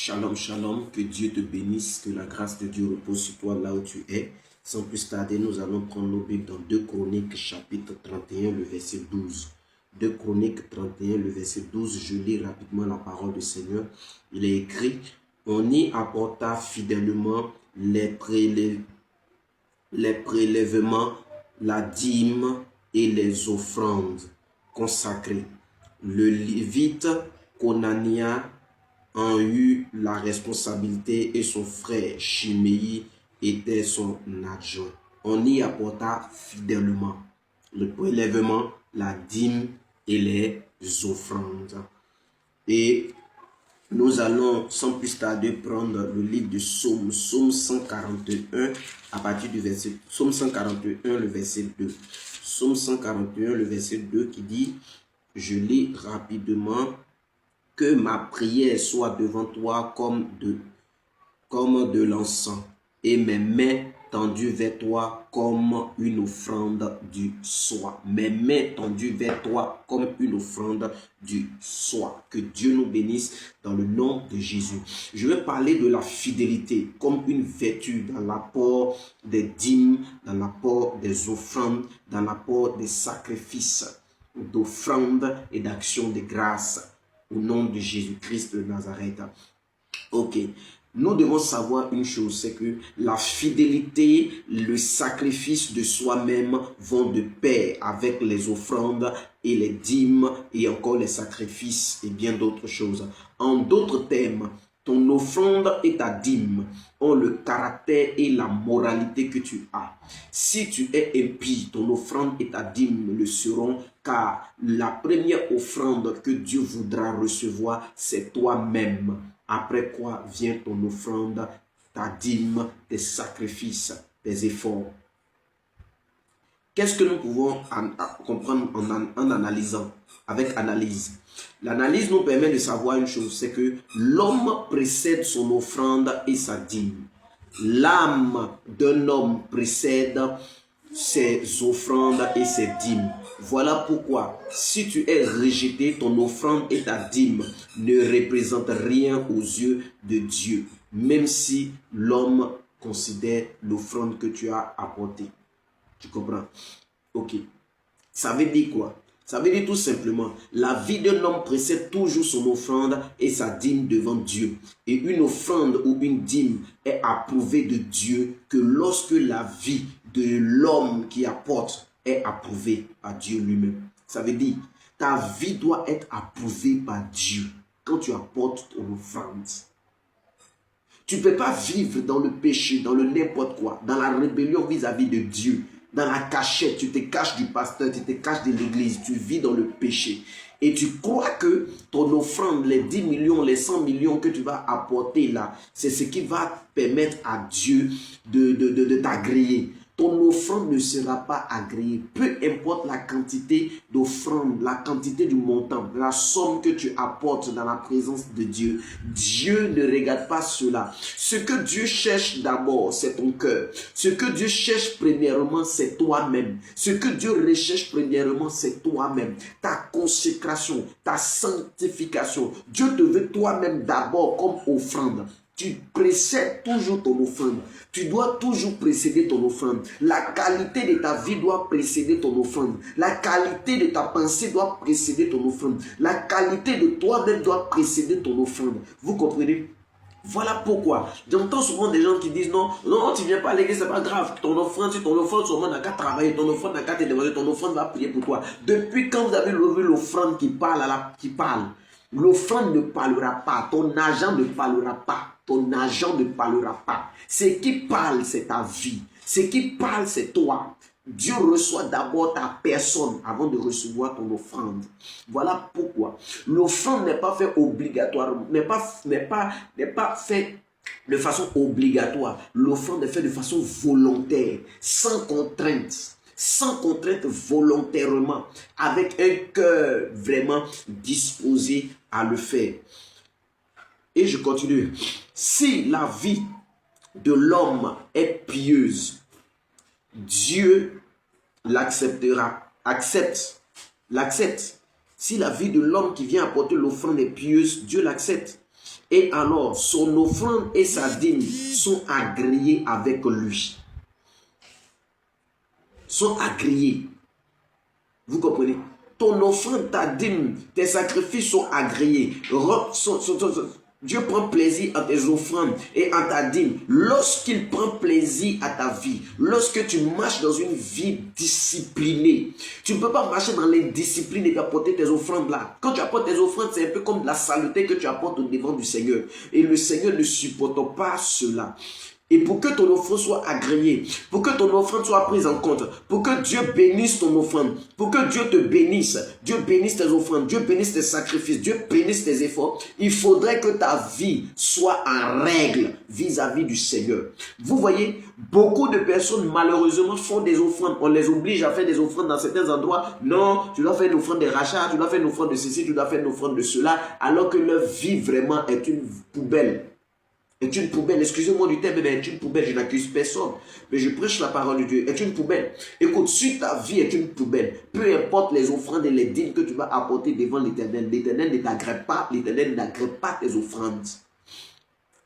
Shalom, shalom, que Dieu te bénisse, que la grâce de Dieu repose sur toi là où tu es. Sans plus tarder, nous allons prendre nos Bibles dans 2 Chroniques, chapitre 31, le verset 12. 2 Chroniques 31, le verset 12, je lis rapidement la parole du Seigneur. Il est écrit, on y apporta fidèlement les prélèvements, la dîme et les offrandes consacrées. Le Lévite Conania en eut la responsabilité et son frère Chiméi était son adjoint. On y apporta fidèlement le prélèvement, la dîme et les offrandes. Et nous allons sans plus tarder prendre le livre de Psaume, Psaume 141 à partir du verset, Psaume 141 le verset 2. Psaume 141 le verset 2 qui dit, je lis rapidement, que ma prière soit devant toi comme de l'encens, et mes mains tendues vers toi comme une offrande du soir. Mes mains tendues vers toi comme une offrande du soir. Que Dieu nous bénisse dans le nom de Jésus. Je vais parler de la fidélité comme une vertu dans l'apport des dîmes, dans l'apport des offrandes, dans l'apport des sacrifices, d'offrandes et d'actions de grâce. Au nom de Jésus-Christ de Nazareth. Ok. Nous devons savoir une chose, c'est que la fidélité, le sacrifice de soi-même vont de pair avec les offrandes et les dîmes et encore les sacrifices et bien d'autres choses. En d'autres termes, ton offrande et ta dîme ont le caractère et la moralité que tu as. Si tu es impie, ton offrande et ta dîme le seront, car la première offrande que Dieu voudra recevoir, c'est toi-même. Après quoi vient ton offrande, ta dîme, tes sacrifices, tes efforts. Qu'est-ce que nous pouvons comprendre en analysant, avec analyse? L'analyse nous permet de savoir une chose, c'est que l'homme précède son offrande et sa dîme. L'âme d'un homme précède ses offrandes et ses dîmes. Voilà pourquoi, si tu es rejeté, ton offrande et ta dîme ne représentent rien aux yeux de Dieu, même si l'homme considère l'offrande que tu as apportée. Tu comprends? Ok. Ça veut dire quoi? Ça veut dire tout simplement, la vie d'un homme précède toujours son offrande et sa dîme devant Dieu. Et une offrande ou une dîme est approuvée de Dieu que lorsque la vie de l'homme qui apporte est approuvée par Dieu lui-même. Ça veut dire, ta vie doit être approuvée par Dieu quand tu apportes ton offrande. Tu ne peux pas vivre dans le péché, dans le n'importe quoi, dans la rébellion vis-à-vis de Dieu. Dans la cachette, tu te caches du pasteur, tu te caches de l'église, tu vis dans le péché. Et tu crois que ton offrande, les 10 millions, les 100 millions que tu vas apporter là, c'est ce qui va permettre à Dieu de t'agréer. Ton offrande ne sera pas agréée. Peu importe la quantité d'offrande, la quantité du montant, la somme que tu apportes dans la présence de Dieu. Dieu ne regarde pas cela. Ce que Dieu cherche d'abord, c'est ton cœur. Ce que Dieu cherche premièrement, c'est toi-même. Ce que Dieu recherche premièrement, c'est toi-même. Ta consécration, ta sanctification. Dieu te veut toi-même d'abord comme offrande. Tu précèdes toujours ton offrande. Tu dois toujours précéder ton offrande. La qualité de ta vie doit précéder ton offrande. La qualité de ta pensée doit précéder ton offrande. La qualité de toi-même doit précéder ton offrande. Vous comprenez? Voilà pourquoi j'entends souvent des gens qui disent non, tu viens pas à l'église, c'est pas grave. Ton offrande, si ton offrande seulement n'a qu'à travailler, ton offrande n'a qu'à te demander, ton offrande va prier pour toi. Depuis quand vous avez levé l'offrande qui parle l'offrande ne parlera pas, ton argent ne parlera pas. Ton argent ne parlera pas. Ce qui parle, c'est ta vie. Ce qui parle, c'est toi. Dieu reçoit d'abord ta personne avant de recevoir ton offrande. Voilà pourquoi l'offrande n'est pas fait obligatoire, n'est pas fait de façon obligatoire. L'offrande est faite de façon volontaire, sans contrainte. Sans contrainte, volontairement, avec un cœur vraiment disposé à le faire. Et je continue. Si la vie de l'homme est pieuse, Dieu l'acceptera. L'accepte. Si la vie de l'homme qui vient apporter l'offrande est pieuse, Dieu l'accepte. Et alors, son offrande et sa dîme sont agréés avec lui. Sont agréés. Vous comprenez? Ton offrande, ta dîme, tes sacrifices sont agréés. Dieu prend plaisir à tes offrandes et à ta dîme. Lorsqu'il prend plaisir à ta vie, lorsque tu marches dans une vie disciplinée, tu ne peux pas marcher dans l'indiscipline et apporter tes offrandes là. Quand tu apportes tes offrandes, c'est un peu comme de la saleté que tu apportes au devant du Seigneur. Et le Seigneur ne supporte pas cela. Et pour que ton offrande soit agréée, pour que ton offrande soit prise en compte, pour que Dieu bénisse ton offrande, pour que Dieu te bénisse, Dieu bénisse tes offrandes, Dieu bénisse tes sacrifices, Dieu bénisse tes efforts, il faudrait que ta vie soit en règle vis-à-vis du Seigneur. Vous voyez, beaucoup de personnes malheureusement font des offrandes. On les oblige à faire des offrandes dans certains endroits. Non, tu dois faire une offrande de rachat, tu dois faire une offrande de ceci, tu dois faire une offrande de cela, alors que leur vie vraiment est une poubelle. Est une poubelle, excusez-moi du terme, mais est une poubelle, je n'accuse personne, mais je prêche la parole de Dieu, est une poubelle. Écoute, si ta vie est une poubelle, peu importe les offrandes et les dîmes que tu vas apporter devant l'Éternel, l'Éternel ne t'agrée pas, l'Éternel n'agrée pas tes offrandes.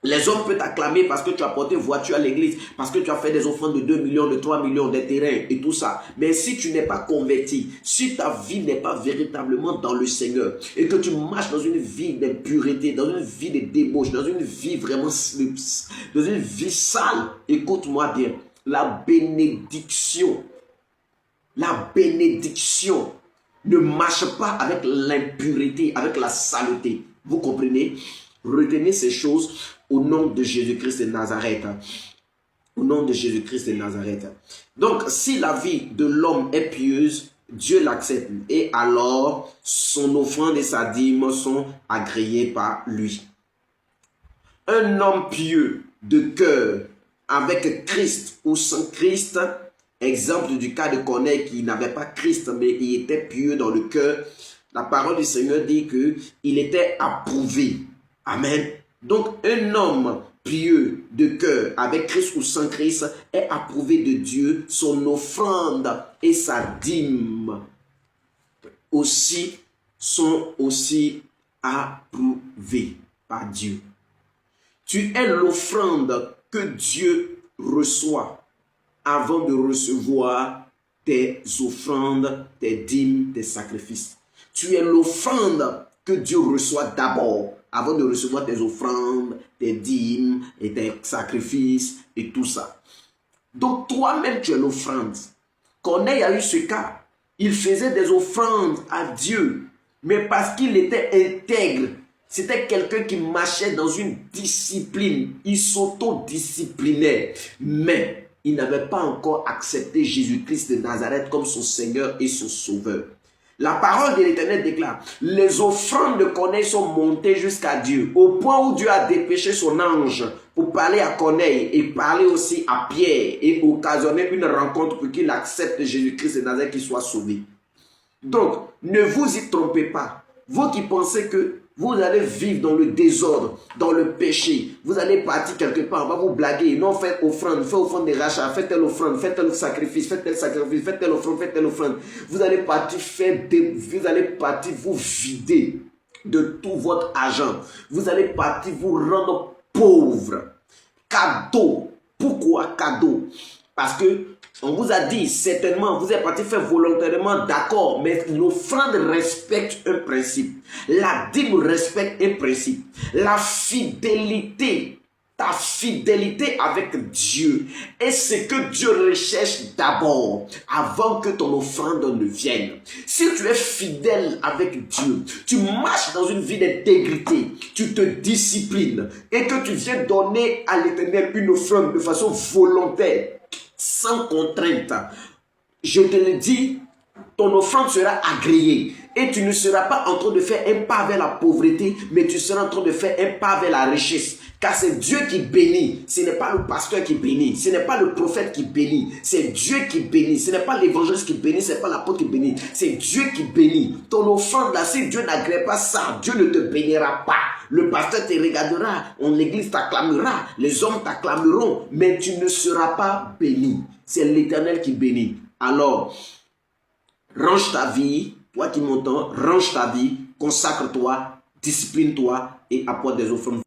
Les hommes peuvent t'acclamer parce que tu as apporté voiture à l'église, parce que tu as fait des offrandes de 2 millions, de 3 millions, des terrains et tout ça. Mais si tu n'es pas converti, si ta vie n'est pas véritablement dans le Seigneur, et que tu marches dans une vie d'impureté, dans une vie de débauche, dans une vie vraiment, dans une vie sale, écoute-moi bien, la bénédiction ne marche pas avec l'impureté, avec la saleté. Vous comprenez? Retenez ces choses au nom de Jésus-Christ de Nazareth. Au nom de Jésus-Christ de Nazareth. Donc, si la vie de l'homme est pieuse, Dieu l'accepte. Et alors, son offrande et sa dîme sont agréées par lui. Un homme pieux de cœur avec Christ ou sans Christ, exemple du cas de Corneille qui n'avait pas Christ, mais qui était pieux dans le cœur, la parole du Seigneur dit qu'il était approuvé. Amen. Donc, un homme pieux de cœur, avec Christ ou sans Christ, est approuvé de Dieu. Son offrande et sa dîme sont aussi approuvés par Dieu. Tu es l'offrande que Dieu reçoit avant de recevoir tes offrandes, tes dîmes, tes sacrifices. Tu es l'offrande que Dieu reçoit d'abord avant de recevoir tes offrandes, tes dîmes et tes sacrifices et tout ça. Donc toi-même tu es l'offrande. Corneille a eu ce cas. Il faisait des offrandes à Dieu, mais parce qu'il était intègre. C'était quelqu'un qui marchait dans une discipline. Il s'auto-disciplinait. Mais il n'avait pas encore accepté Jésus-Christ de Nazareth comme son Seigneur et son Sauveur. La parole de l'Éternel déclare, les offrandes de Corneille sont montées jusqu'à Dieu, au point où Dieu a dépêché son ange pour parler à Corneille et parler aussi à Pierre et occasionner une rencontre pour qu'il accepte Jésus-Christ de Nazareth, qu'il soit sauvé. Donc, ne vous y trompez pas. Vous qui pensez que vous allez vivre dans le désordre, dans le péché. Vous allez partir quelque part, on va vous blaguer. Non, faites offrande de rachat, faites telle offrande, faites tel sacrifice, faites tel sacrifice, faites telle offrande, faites telle offrande. Vous allez partir vous vider de tout votre argent. Vous allez partir vous rendre pauvre. Cadeau. Pourquoi cadeau? Parce que on vous a dit, certainement, vous êtes parti faire volontairement, d'accord, mais l'offrande respecte un principe. La dîme respecte un principe. La fidélité, ta fidélité avec Dieu est ce que Dieu recherche d'abord, avant que ton offrande ne vienne. Si tu es fidèle avec Dieu, tu marches dans une vie d'intégrité, tu te disciplines et que tu viens donner à l'Éternel une offrande de façon volontaire, sans contrainte, je te le dis, ton offrande sera agréée et tu ne seras pas en train de faire un pas vers la pauvreté, mais tu seras en train de faire un pas vers la richesse. Car c'est Dieu qui bénit, ce n'est pas le pasteur qui bénit, ce n'est pas le prophète qui bénit, c'est Dieu qui bénit, ce n'est pas l'évangéliste qui bénit, ce n'est pas l'apôtre qui bénit, c'est Dieu qui bénit. Ton offrande là, si Dieu n'agrée pas ça, Dieu ne te bénira pas. Le pasteur te regardera, l'église t'acclamera, les hommes t'acclameront, mais tu ne seras pas béni. C'est l'Éternel qui bénit. Alors, range ta vie, toi qui m'entends, range ta vie, consacre-toi, discipline-toi et apporte des offrandes.